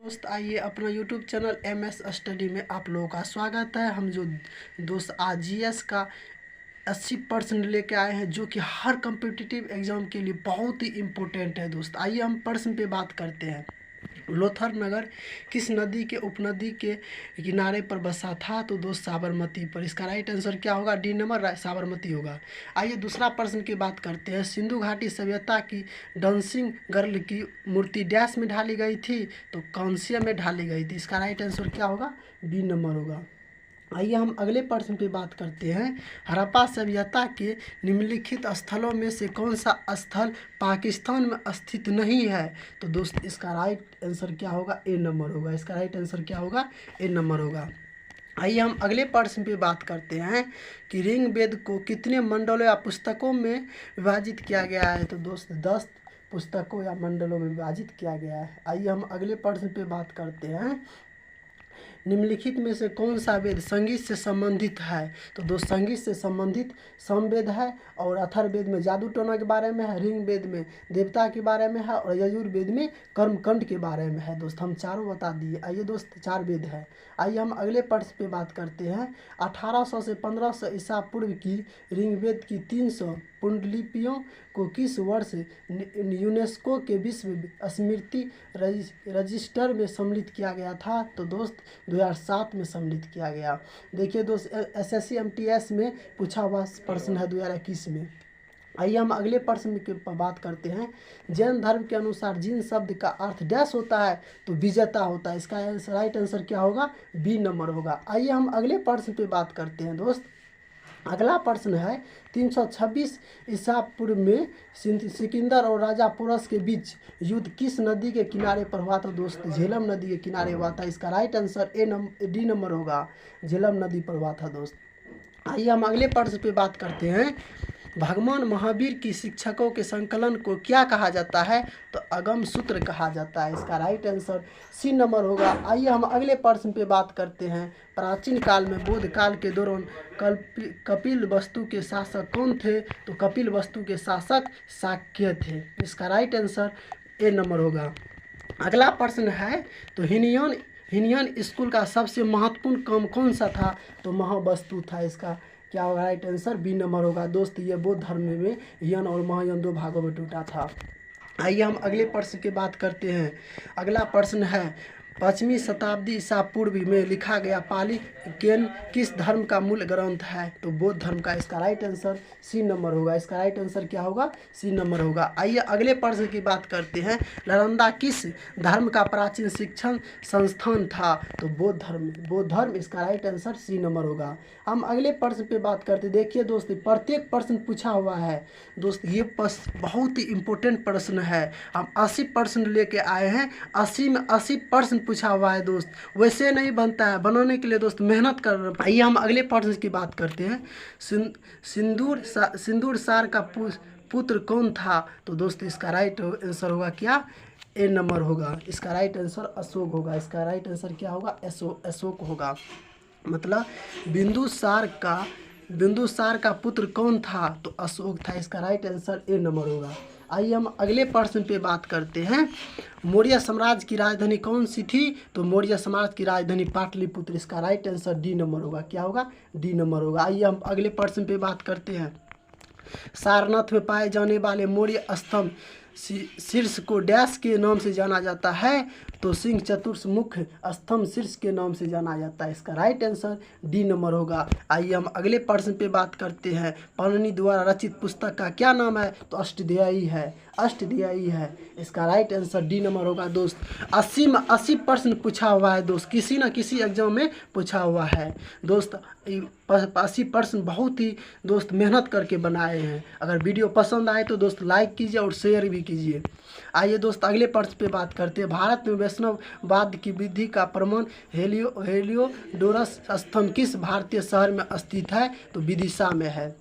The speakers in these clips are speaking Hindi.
दोस्त आइए अपना YouTube चैनल MS स्टडी में आप लोगों का स्वागत है। हम जो दोस्त आज GS का 80% लेके आए हैं, जो कि हर कम्पिटिटिव एग्जाम के लिए बहुत ही इम्पोर्टेंट है। दोस्त आइए हम प्रश्न पे बात करते हैं। लोथर नगर किस नदी के उपनदी के किनारे पर बसा था? तो दोस्त साबरमती पर। इसका राइट आंसर क्या होगा? डी नंबर साबरमती होगा। आइए दूसरा प्रश्न की बात करते हैं। सिंधु घाटी सभ्यता की डांसिंग गर्ल की मूर्ति डैश में ढाली गई थी? तो कांस्य में ढाली गई थी। इसका राइट आंसर क्या होगा? बी नंबर होगा। आइए हम अगले प्रश्न पे बात करते हैं। हड़प्पा सभ्यता के निम्नलिखित स्थलों में से कौन सा स्थल पाकिस्तान में स्थित नहीं है? तो दोस्त इसका राइट आंसर क्या होगा? ए नंबर होगा। इसका राइट आंसर क्या होगा? ए नंबर होगा। आइए हम अगले प्रश्न पे बात करते हैं कि ऋग्वेद को कितने मंडलों या पुस्तकों में विभाजित किया गया है? तो दोस्त 10 पुस्तकों या मंडलों में विभाजित किया गया है। आइए हम अगले प्रश्न पे बात करते हैं। निम्नलिखित में से कौन सा वेद संगीत से संबंधित है? तो दोस्त संगीत से संबंधित सामवेद है, और अथर्ववेद में जादू टोना के बारे में है, ऋग्वेद में देवता के बारे में है, और यजुर्वेद में कर्मकांड के बारे में है। दोस्त हम चारों बता दिए। आइए दोस्त 4 वेद है। आइए हम अगले प्रश्न पे बात करते हैं। 1800 से 1500 ईसा पूर्व की ऋग्वेद की 300 पुंडलिपियों को किस वर्ष यूनेस्को के विश्व स्मृति रजिस्टर में सम्मिलित किया गया था? तो दोस्त 2007 में सम्मिलित किया गया। देखिए दोस्त SSC MTS में पूछा हुआ प्रश्न है 2021 में। आइए हम अगले प्रश्न की बात करते हैं। जैन धर्म के अनुसार जिन शब्द का अर्थ डैश होता है तो विजेता होता है। इसका राइट आंसर क्या होगा? बी नंबर होगा। आइए हम अगले प्रश्न पे बात करते हैं। दोस्त अगला प्रश्न है 326 ईसा पूर्व में सिकंदर और राजा पोरस के बीच युद्ध किस नदी के किनारे पर हुआ था? दोस्त झेलम नदी के किनारे हुआ था। इसका राइट आंसर डी नंबर होगा। झेलम नदी पर हुआ था। दोस्त आइए हम अगले प्रश्न पे बात करते हैं। भगवान महावीर की शिक्षकों के संकलन को क्या कहा जाता है? तो अगम सूत्र कहा जाता है। इसका राइट आंसर सी नंबर होगा। आइए हम अगले प्रश्न पे बात करते हैं। प्राचीन काल में बौद्ध काल के दौरान कपिल वस्तु के शासक कौन थे? तो कपिल वस्तु के शासक शाक्य थे। इसका राइट आंसर ए नंबर होगा। अगला प्रश्न है तो हिनियन स्कूल का सबसे महत्वपूर्ण काम कौन सा था? तो महावस्तु था। इसका क्या होगा? राइट आंसर बी नंबर होगा। दोस्त ये बौद्ध धर्म में यन और महायान 2 भागों में टूटा था। आइए हम अगले प्रश्न की बात करते हैं। अगला प्रश्न है 5वीं शताब्दी ईसा पूर्व में लिखा गया पाली केन किस धर्म का मूल ग्रंथ है? तो बौद्ध धर्म का। इसका राइट आंसर सी नंबर होगा। इसका राइट आंसर क्या होगा? सी नंबर होगा। आइए अगले प्रश्न की बात करते हैं। नालंदा किस धर्म का प्राचीन शिक्षण संस्थान था? तो बौद्ध धर्म। इसका राइट आंसर सी नंबर होगा। हम अगले प्रश्न पे बात करते हैं। देखिए दोस्त प्रत्येक प्रश्न पूछा हुआ है। दोस्त ये बहुत ही इम्पोर्टेंट प्रश्न है। हम 80% लेके आए हैं। 80 में 80 प्रश्न पूछा हुआ है। दोस्त वैसे नहीं बनता है, बनाने के लिए दोस्त मेहनत करना। आइए हम अगले प्रश्न की बात करते हैं। सिंदूर सार का पुत्र कौन था? तो दोस्त इसका राइट आंसर होगा क्या? ए नंबर होगा। इसका राइट आंसर अशोक होगा। इसका राइट आंसर क्या होगा? अशोक होगा। मतलब बिंदुसार का पुत्र कौन था? तो अशोक था। इसका राइट आंसर ए नंबर होगा। आइए हम अगले प्रश्न पे बात करते हैं। मौर्य साम्राज्य की राजधानी कौन सी थी? तो मौर्य साम्राज्य की राजधानी पाटलिपुत्र। इसका राइट आंसर डी नंबर होगा। क्या होगा? डी नंबर होगा। आइए हम अगले प्रश्न पे बात करते हैं। सारनाथ में पाए जाने वाले मौर्य स्तंभ शीर्ष को डैश के नाम से जाना जाता है? तो सिंह चतुर्मुख स्तंभ शीर्ष के नाम से जाना जाता है। इसका राइट आंसर डी नंबर होगा। आइए हम अगले प्रश्न पे बात करते हैं। पाणिनि द्वारा रचित पुस्तक का क्या नाम है? तो अष्टध्यायी है। अष्टध्यायी है। इसका राइट आंसर डी नंबर होगा। दोस्त 80 में 80 प्रश्न पूछा हुआ है। दोस्त किसी न किसी एग्जाम में पूछा हुआ है। दोस्त 80 प्रश्न बहुत ही दोस्त मेहनत करके बनाए हैं। अगर वीडियो पसंद आए तो दोस्त लाइक कीजिए और शेयर भी कीजिए। आइए दोस्त अगले प्रश्न पे बात करते हैं। भारत में वैष्णववाद की वृद्धि का प्रमाण हेलियोडोरस स्तंभ किस भारतीय शहर में स्थित है? तो विदिशा में है।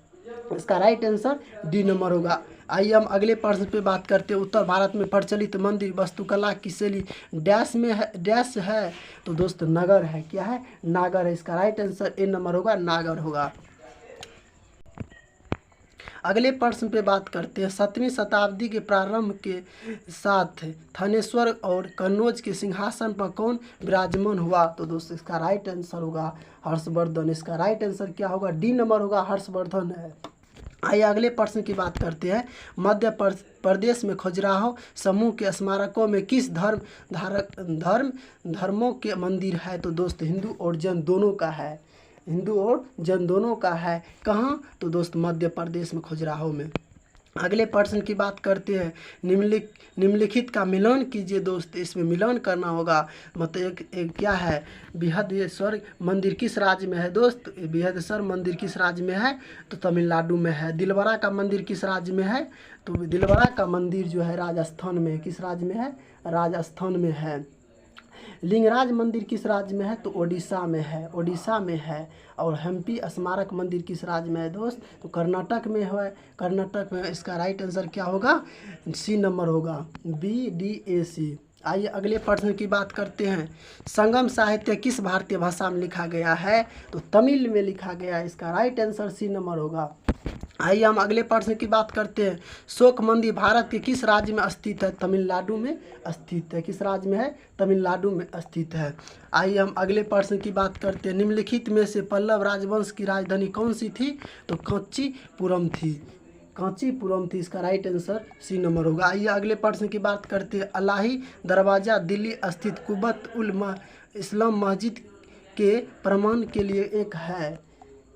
इसका राइट आंसर डी नंबर होगा। आइए हम अगले प्रश्न पे बात करते हैं। उत्तर भारत में प्रचलित मंदिर वास्तुकला की शैली डैश में है डैश है? तो दोस्त नगर है। क्या है? नागर है। इसका राइट आंसर ए नंबर होगा। नागर होगा। अगले प्रश्न पे बात करते हैं। 7वीं शताब्दी के प्रारंभ के साथ थानेश्वर और कन्नौज के सिंहासन पर कौन विराजमान हुआ? तो दोस्तों इसका राइट आंसर होगा हर्षवर्धन। इसका राइट आंसर क्या होगा? डी नंबर होगा, हर्षवर्धन है। आइए अगले प्रश्न की बात करते हैं। मध्य प्रदेश में खजुराहो समूह के स्मारकों में किस धर्मों के मंदिर है? तो दोस्त हिंदू और जैन दोनों का है, हिंदू और जैन दोनों का है। कहाँ? तो दोस्त मध्य प्रदेश में खजुराहो में। अगले प्रश्न की बात करते हैं। निम्नलिखित का मिलान कीजिए दोस्त, इसमें मिलान करना होगा। मतलब एक क्या है? बृहदेश्वर मंदिर किस राज्य में है दोस्त? बृहदेश्वर मंदिर किस राज्य में है? तो तमिलनाडु में है। दिलवारा का मंदिर किस राज्य में है? तो दिलवारा का मंदिर जो है राजस्थान में। किस राज्य में है? राजस्थान में है। लिंगराज मंदिर किस राज्य में है? तो ओडिशा में है, ओडिशा में है। और हम्पी स्मारक मंदिर किस राज्य में है दोस्त? तो कर्नाटक में है, कर्नाटक में। इसका राइट आंसर क्या होगा? सी नंबर होगा, BDAC। आइए अगले प्रश्न की बात करते हैं। संगम साहित्य किस भारतीय भाषा में लिखा गया है? तो तमिल में लिखा गया है। इसका राइट आंसर सी नंबर होगा। आइए हम अगले प्रश्न की बात करते हैं। शोक मंदिर भारत के किस राज्य में स्थित है? तमिलनाडु में स्थित है। किस राज्य में है? तमिलनाडु में स्थित है। आइए हम अगले प्रश्न की बात करते हैं। निम्नलिखित में से पल्लव राजवंश की राजधानी कौन सी थी? तो कांचीपुरम थी, कांचीपुरम थी। इसका राइट आंसर सी नंबर होगा। आइए अगले प्रश्न की बात करते हैं। अलाही दरवाज़ा दिल्ली स्थित कुबत उल इस्लाम मस्जिद के प्रमाण के लिए एक है,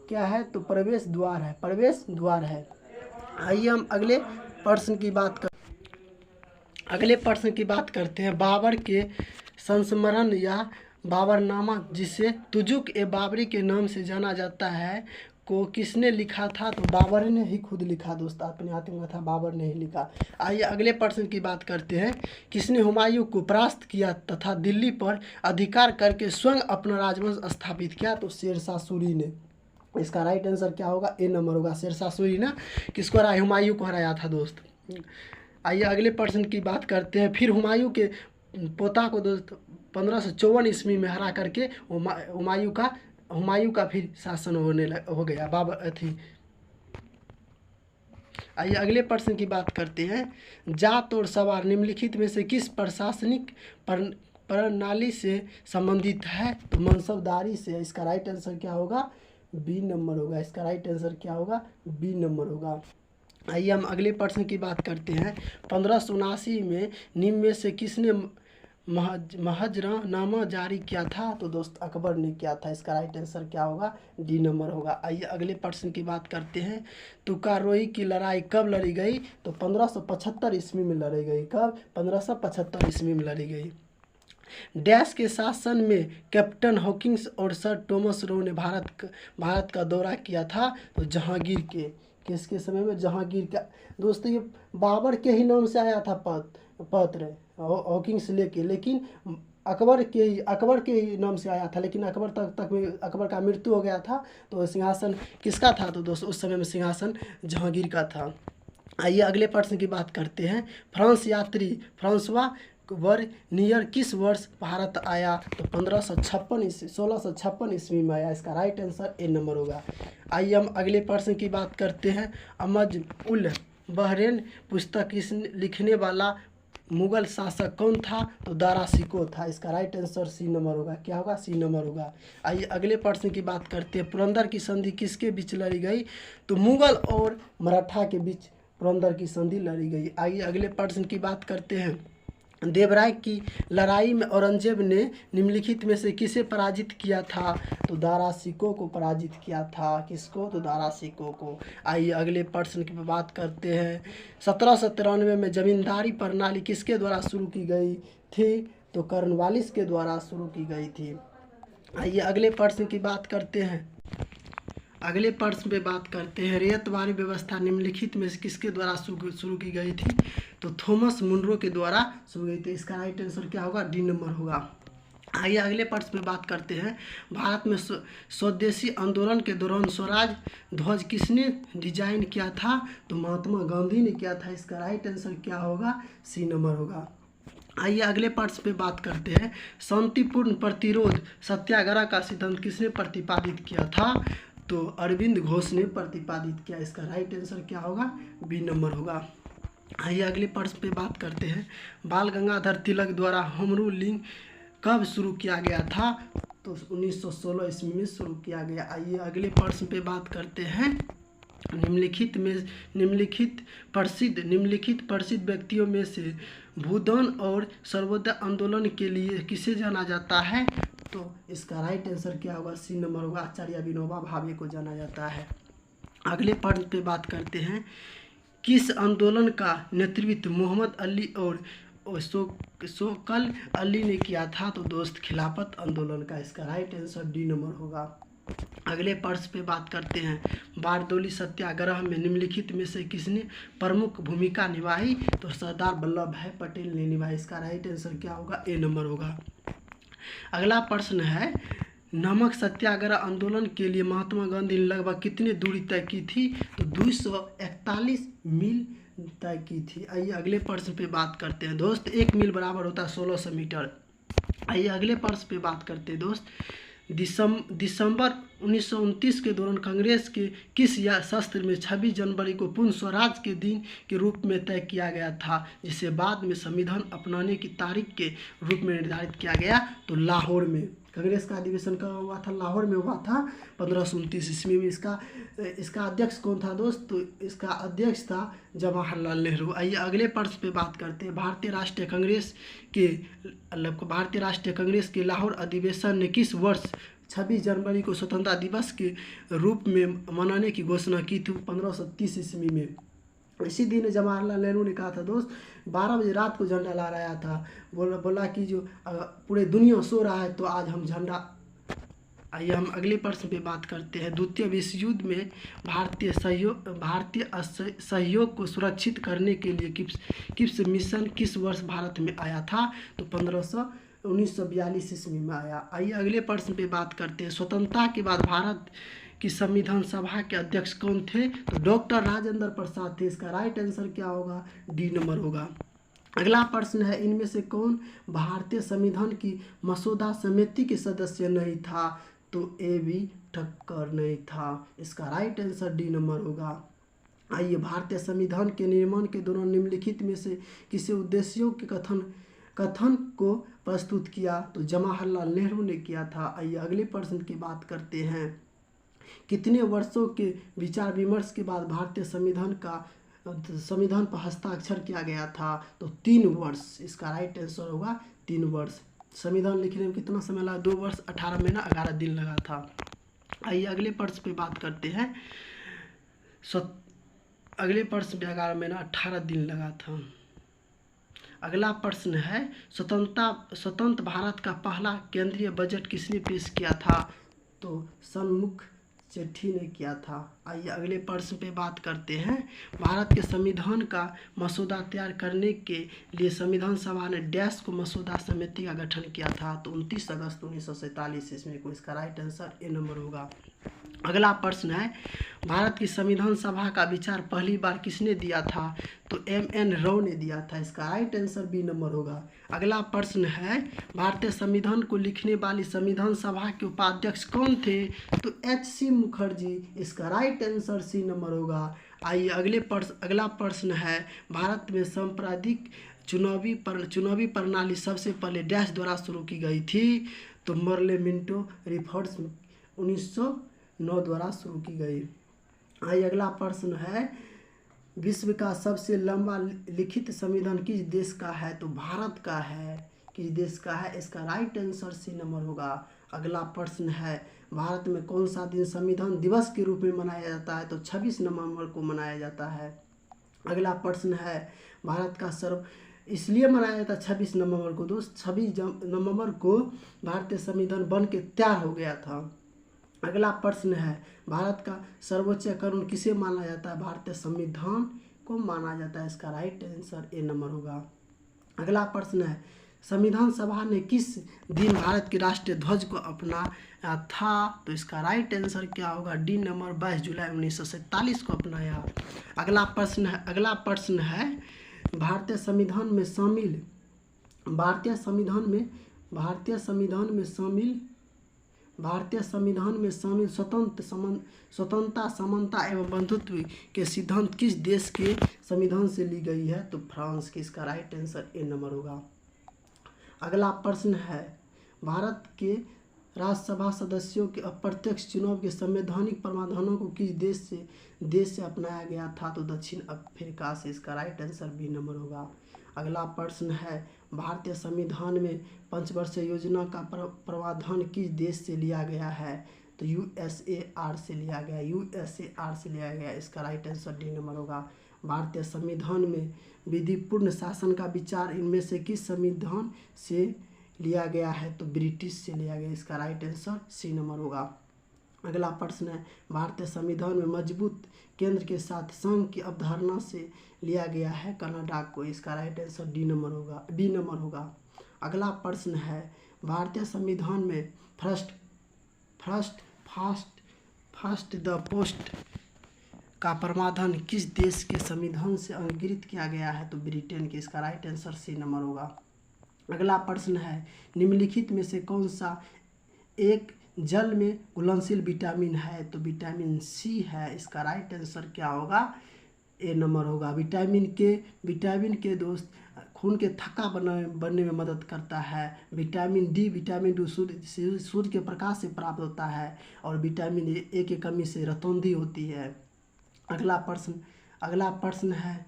क्या है? तो प्रवेश द्वार है, प्रवेश द्वार है। आइए हम अगले प्रश्न की बात करते हैं। बाबर के संस्मरण या बाबरनामा, जिसे तुजुक ए बाबरी के नाम से जाना जाता है, को किसने लिखा था? तो बाबर ने ही खुद लिखा दोस्त, अपने आत्मकथा बाबर ने ही लिखा। आइए अगले प्रश्न की बात करते हैं। किसने हुमायूं को परास्त किया तथा दिल्ली पर अधिकार करके स्वयं अपना राजवंश स्थापित किया? तो शेरशाह सूरी ने। इसका राइट आंसर क्या होगा? ए नंबर होगा। शेरशाह सूरी ना किसको हराया? हुमायूं को हराया था दोस्त। आइए अगले प्रश्न की बात करते हैं। फिर हुमायूं के पोता को दोस्त 1554 ईस्वी में हरा करके हुमायूं का फिर शासन हो गया बाबर थी। आइए अगले प्रश्न की बात करते हैं। जात और सवार निम्नलिखित में से किस प्रशासनिक प्रणाली से संबंधित है? तो मनसबदारी से। इसका राइट आंसर क्या होगा? बी नंबर होगा। इसका राइट आंसर क्या होगा? बी नंबर होगा। आइए हम अगले प्रश्न की बात करते हैं। 1579 में निम्न में से किसने महजरनामा जारी किया था? तो दोस्त अकबर ने किया था। इसका राइट आंसर क्या होगा? डी नंबर होगा। आइए अगले प्रश्न की बात करते हैं। तुकारोई की लड़ाई कब लड़ी गई? तो 1575 ईस्वी में लड़ी गई। कब? 1575 ईस्वी में लड़ी गई। डैश के शासन में कैप्टन हॉकिंस और सर थॉमस रो ने भारत का दौरा किया था? तो जहांगीर के। किसके समय में? जहांगीर का। दोस्तों ये बाबर के ही नाम से आया था पत्र हॉकिंस लेके, लेकिन अकबर के ही नाम से आया था, लेकिन अकबर का मृत्यु हो गया था। तो सिंहासन किसका था? तो दोस्तों उस समय में सिंहासन जहांगीर का था। आइए अगले प्रश्न की बात करते हैं। फ्रांस यात्री फ्रांसवा वर्नियर किस वर्ष भारत आया? तो 1656 ईस्वी में आया। इसका राइट आंसर ए नंबर होगा। आइए हम अगले प्रश्न की बात करते हैं। अमज उल बहरैन पुस्तक लिखने वाला मुगल शासक कौन था? तो दारा शिकोह था। इसका राइट आंसर सी नंबर होगा। क्या होगा? सी नंबर होगा। आइए अगले प्रश्न की बात करते हैं। पुरंदर की संधि किसके बीच लड़ी गई? तो मुगल और मराठा के बीच पुरंदर की संधि लड़ी गई। आइए अगले प्रश्न की बात करते हैं। देवराय की लड़ाई में औरंगजेब ने निम्नलिखित में से किसे पराजित किया था? तो दारा शिकोह को पराजित किया था। किसको? तो दारा शिकोह को। आइए अगले प्रश्न की बात करते हैं। 1793 में जमींदारी प्रणाली किसके द्वारा शुरू की गई थी? तो कॉर्नवालिस के द्वारा शुरू की गई थी। आइए अगले प्रश्न की बात करते हैं। अगले प्रश्न पे बात करते हैं। रैयतवाड़ी व्यवस्था निम्नलिखित में से किसके द्वारा शुरू की गई थी? तो थॉमस मुनरो के द्वारा शुरू की गई थी। इसका राइट आंसर क्या होगा? डी नंबर होगा। आइए अगले प्रश्न पे बात करते हैं। भारत में स्वदेशी आंदोलन के दौरान स्वराज ध्वज किसने डिजाइन किया था? तो महात्मा गांधी ने किया था। इसका राइट आंसर क्या होगा? सी नंबर होगा। आइए अगले प्रश्न पे बात करते हैं। शांतिपूर्ण प्रतिरोध सत्याग्रह का सिद्धांत किसने प्रतिपादित किया था? तो अरविंद घोष ने प्रतिपादित किया। इसका राइट आंसर क्या होगा? बी नंबर होगा। आइए अगले प्रश्न पे बात करते हैं। बाल गंगाधर तिलक द्वारा होम रूलिंग कब शुरू किया गया था? तो 1916 ईस्वी में शुरू किया गया। आइए अगले प्रश्न पे बात करते हैं। निम्नलिखित प्रसिद्ध व्यक्तियों में से भूदान और सर्वोदय आंदोलन के लिए किसे जाना जाता है? तो इसका राइट आंसर क्या होगा? सी नंबर होगा। आचार्य विनोबा भावे को जाना जाता है। अगले प्रश्न पे बात करते हैं। किस आंदोलन का नेतृत्व मोहम्मद अली और शौकत अली ने किया था? तो दोस्त खिलाफत आंदोलन का। इसका राइट आंसर डी नंबर होगा। अगले प्रश्न पे बात करते हैं। बारदौली सत्याग्रह में निम्नलिखित में से किसने प्रमुख भूमिका निभाई? तो सरदार वल्लभ भाई पटेल ने निभाई। इसका राइट आंसर क्या होगा? ए नंबर होगा। अगला प्रश्न है। नमक सत्याग्रह आंदोलन के लिए महात्मा गांधी ने लगभग कितनी दूरी तय की थी? तो 241 मील तय की थी। आइए अगले प्रश्न पे बात करते हैं दोस्त। 1 मील बराबर होता है 1600 मीटर। आइए अगले प्रश्न पे बात करते हैं दोस्त। दिसंबर 1929 के दौरान कांग्रेस के किस शास्त्र में 26 जनवरी को पूर्ण स्वराज के दिन के रूप में तय किया गया था, जिसे बाद में संविधान अपनाने की तारीख के रूप में निर्धारित किया गया? तो लाहौर में। कांग्रेस का अधिवेशन कब हुआ था? लाहौर में हुआ था 1529 ईस्वी में। इसका अध्यक्ष कौन था दोस्त? तो इसका अध्यक्ष था जवाहरलाल नेहरू। आइए अगले प्रश्न पे बात करते हैं। भारतीय राष्ट्रीय कांग्रेस के लाहौर अधिवेशन ने किस वर्ष 26 जनवरी को स्वतंत्रता दिवस के रूप में मनाने की घोषणा की थी? 1530 ईस्वी में। इसी दिन जवाहरलाल नेहरू ने कहा था दोस्त, 12 बजे रात को झंडा लहराया था। बोला कि जो पूरे दुनिया सो रहा है तो आज हम झंडा। आइए हम अगले प्रश्न पे बात करते हैं। द्वितीय विश्व युद्ध में भारतीय सहयोग को सुरक्षित करने के लिए किप्स मिशन किस वर्ष भारत में आया था? तो 1942 ईस्वी में आया। आइए अगले प्रश्न पे बात करते हैं। स्वतंत्रता के बाद भारत की संविधान सभा के अध्यक्ष कौन थे? तो डॉक्टर राजेंद्र प्रसाद थे। इसका राइट आंसर क्या होगा? डी नंबर होगा। अगला प्रश्न है। इनमें से कौन भारतीय संविधान की मसौदा समिति के सदस्य नहीं था? तो ए बी ठक्कर नहीं था। इसका राइट आंसर डी नंबर होगा। आइए भारतीय संविधान के निर्माण के दौरान निम्नलिखित में से किसी उद्देश्यों के कथन को प्रस्तुत किया? तो जवाहरलाल नेहरू ने किया था। आइए अगले प्रश्न की बात करते हैं। कितने वर्षों के विचार विमर्श के बाद भारतीय संविधान पर हस्ताक्षर किया गया था? तो 3 वर्ष। इसका राइट आंसर होगा 3 वर्ष। संविधान लिखने में कितना समय लगा? 2 वर्ष 18 महीना 11 दिन लगा था। आइए अगले प्रश्न पे बात करते हैं। अगले प्रश्न पे 11 महीना 18 दिन लगा था। अगला प्रश्न है। स्वतंत्र भारत का पहला केंद्रीय बजट किसने पेश किया था? तो सन्मुख चेट्टी ने किया था। आइए अगले प्रश्न पे बात करते हैं। भारत के संविधान का मसौदा तैयार करने के लिए संविधान सभा ने डैश को मसौदा समिति का गठन किया था? तो 29 अगस्त 1947 ईस्वी को। इसका राइट आंसर ए नंबर होगा। अगला प्रश्न है। भारत की संविधान सभा का विचार पहली बार किसने दिया था? तो M.N. राव ने दिया था। इसका राइट आंसर बी नंबर होगा। अगला प्रश्न है। भारतीय संविधान को लिखने वाली संविधान सभा के उपाध्यक्ष कौन थे? तो H.C. मुखर्जी। इसका राइट आंसर सी नंबर होगा। आइए अगला प्रश्न है। भारत में सांप्रदायिक चुनावी प्रणाली सबसे पहले डैश द्वारा शुरू की गई थी? तो मर्ले मिंटो रिफर्ड्स 1909 द्वारा शुरू की गई। आइए अगला प्रश्न है। विश्व का सबसे लंबा लिखित संविधान किस देश का है? तो भारत का है। किस देश का है? इसका राइट आंसर सी नंबर होगा। अगला प्रश्न है। भारत में कौन सा दिन संविधान दिवस के रूप में मनाया जाता है? तो 26 नवंबर को मनाया जाता है। अगला प्रश्न है। भारत का इसलिए मनाया जाता है 26 नवंबर को दोस्त। 26 नवंबर को भारतीय संविधान बन के तैयार हो गया था। अगला प्रश्न है। भारत का सर्वोच्च कानून किसे माना जाता है? भारतीय संविधान को माना जाता है। इसका राइट आंसर ए नंबर होगा। अगला प्रश्न है। संविधान सभा ने किस दिन भारत के राष्ट्रीय ध्वज को अपनाया था? तो इसका राइट आंसर क्या होगा? डी नंबर 22 जुलाई 1947 को अपनाया। अगला प्रश्न है। भारतीय संविधान भारतीय संविधान में शामिल स्वतंत्रता, समानता एवं बंधुत्व के सिद्धांत किस देश के संविधान से ली गई है? तो फ्रांस की। इसका राइट आंसर ए नंबर होगा। अगला प्रश्न है, भारत के राज्यसभा सदस्यों के अप्रत्यक्ष चुनाव के संवैधानिक प्रावधानों को किस देश से अपनाया गया था? तो दक्षिण अफ्रीका से। इसका राइट आंसर बी नंबर होगा। अगला प्रश्न है, भारतीय संविधान में पंचवर्षीय योजना का प्रावधान किस देश से लिया गया है? तो यूएसएआर से लिया गया, यूएसएआर से लिया गया। इसका राइट आंसर डी नंबर होगा। भारतीय संविधान में विधिपूर्ण शासन का विचार इनमें से किस संविधान से लिया गया है? तो ब्रिटिश से लिया गया। इसका राइट आंसर सी नंबर होगा। अगला प्रश्न है, भारतीय संविधान में मजबूत केंद्र के साथ संघ की अवधारणा से लिया गया है कनाडा को। इसका राइट आंसर डी नंबर होगा, बी नंबर होगा। अगला प्रश्न है, भारतीय संविधान में फर्स्ट द पोस्ट का प्रावधान किस देश के संविधान से अंगीकृत किया गया है? तो ब्रिटेन की। इसका राइट आंसर सी नंबर होगा। अगला प्रश्न है, निम्नलिखित में से कौन सा एक जल में घुलनशील विटामिन है? तो विटामिन सी है। इसका राइट आंसर क्या होगा? ए नंबर होगा। विटामिन के दोस्त खून के थक्का बनने में मदद करता है। विटामिन डी सूर्य के प्रकाश से प्राप्त होता है और विटामिन ए की कमी से रतौंधी होती है। अगला प्रश्न है,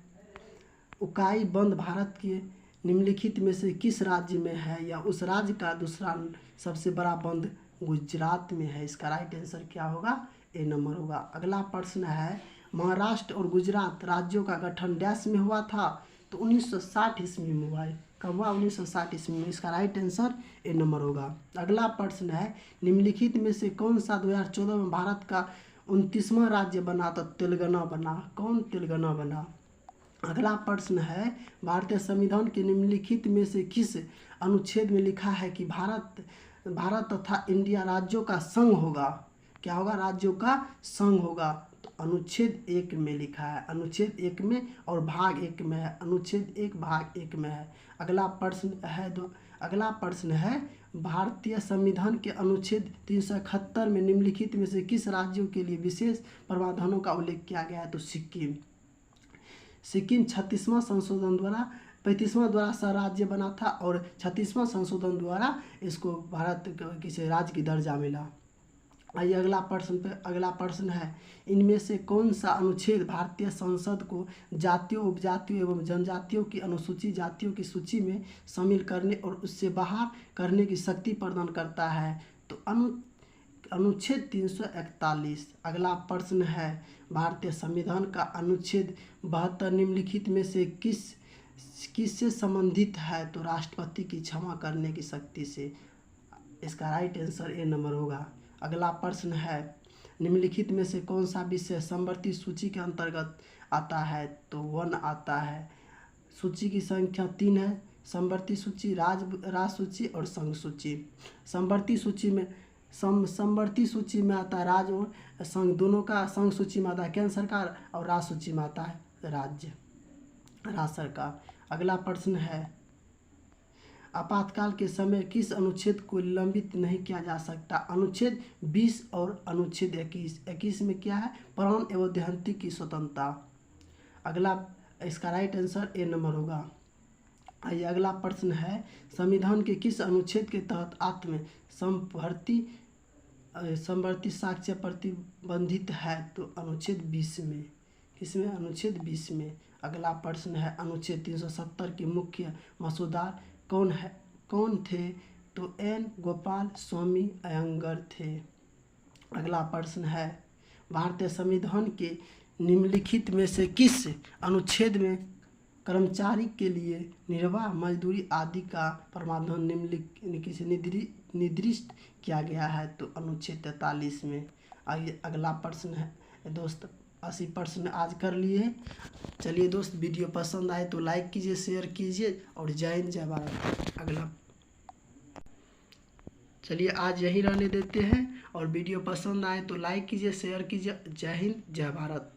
उकाई बंद भारत के निम्नलिखित में से किस राज्य में है या उस राज्य का दूसरा सबसे बड़ा बंद गुजरात में है? इसका राइट आंसर क्या होगा? ए नंबर होगा। अगला प्रश्न है, महाराष्ट्र और गुजरात राज्यों का गठन डैश में हुआ था? तो 1960 ईस्वी में हुआ है। कब हुआ? 1960 ईस्वी में। इसका राइट आंसर ए नंबर होगा। अगला प्रश्न है, निम्नलिखित में से कौन सा 2014 में भारत का 29वां राज्य बना? तो तेलंगाना बना। कौन? तेलंगाना बना। अगला प्रश्न है, भारतीय संविधान के निम्नलिखित में से किस अनुच्छेद में लिखा है कि भारत तथा इंडिया राज्यों का संघ होगा? क्या होगा? राज्यों का संघ होगा। तो अनुच्छेद 1 में लिखा है, अनुच्छेद 1 में और भाग 1 में है, अनुच्छेद 1 भाग 1 में है। अगला प्रश्न है, भारतीय संविधान के अनुच्छेद 371 में निम्नलिखित में से किस राज्यों के लिए विशेष प्रावधानों का उल्लेख किया गया है? तो सिक्किम 36वां संशोधन द्वारा 35वां द्वारा सह राज्य बना था और 36वां संशोधन द्वारा इसको भारत किसी राज्य की दर्जा मिला। आइए अगला प्रश्न है, इनमें से कौन सा अनुच्छेद भारतीय संसद को जातियों, उपजातियों एवं जनजातियों की अनुसूचित जातियों की सूची में शामिल करने और उससे बाहर करने की शक्ति प्रदान करता है? तो अनुच्छेद 341। अगला प्रश्न है, भारतीय संविधान का अनुच्छेद 72 निम्नलिखित में से किससे संबंधित है? तो राष्ट्रपति की क्षमा करने की शक्ति से। इसका राइट आंसर ए नंबर होगा। अगला प्रश्न है, निम्नलिखित में से कौन सा विषय समवर्ती सूची के अंतर्गत आता है? तो 1 आता है। सूची की संख्या 3 है, समवर्ती सूची, राज्य सूची और संघ सूची। समवर्ती सूची में आता है राज्य और संघ दोनों का। संघ सूची में आता है केंद्र सरकार और राज्य सूची में आता है राज्य सरकार। अगला प्रश्न है, आपातकाल के समय किस अनुच्छेद को लंबित नहीं किया जा सकता? अनुच्छेद 20 और अनुच्छेद 21 में क्या है? प्राण एवं देहांती की स्वतंत्रता। इसका राइट आंसर ए नंबर होगा। आइए अगला प्रश्न है, संविधान के किस अनुच्छेद के तहत आत्म समवर्ती साक्ष्य प्रतिबंधित है? तो अनुच्छेद 20 में। किसमें? अनुच्छेद 20 में। अगला प्रश्न है, अनुच्छेद 370 के मुख्य मसौदार कौन थे? तो एन गोपाल स्वामी अयंगर थे। अगला प्रश्न है, भारतीय संविधान के निम्नलिखित में से किस अनुच्छेद में कर्मचारी के लिए निर्वाह, मजदूरी आदि का प्रावधान निम्नलिखित से निर्दिष्ट किया गया है? तो अनुच्छेद 43 में। आइए अगला प्रश्न है दोस्त, 80 प्रश्न आज कर लिए। चलिए दोस्त, वीडियो पसंद आए तो लाइक कीजिए, शेयर कीजिए और जय हिंद जय भारत। चलिए आज यहीं रहने देते हैं और वीडियो पसंद आए तो लाइक कीजिए, शेयर कीजिए। जय हिंद जय भारत।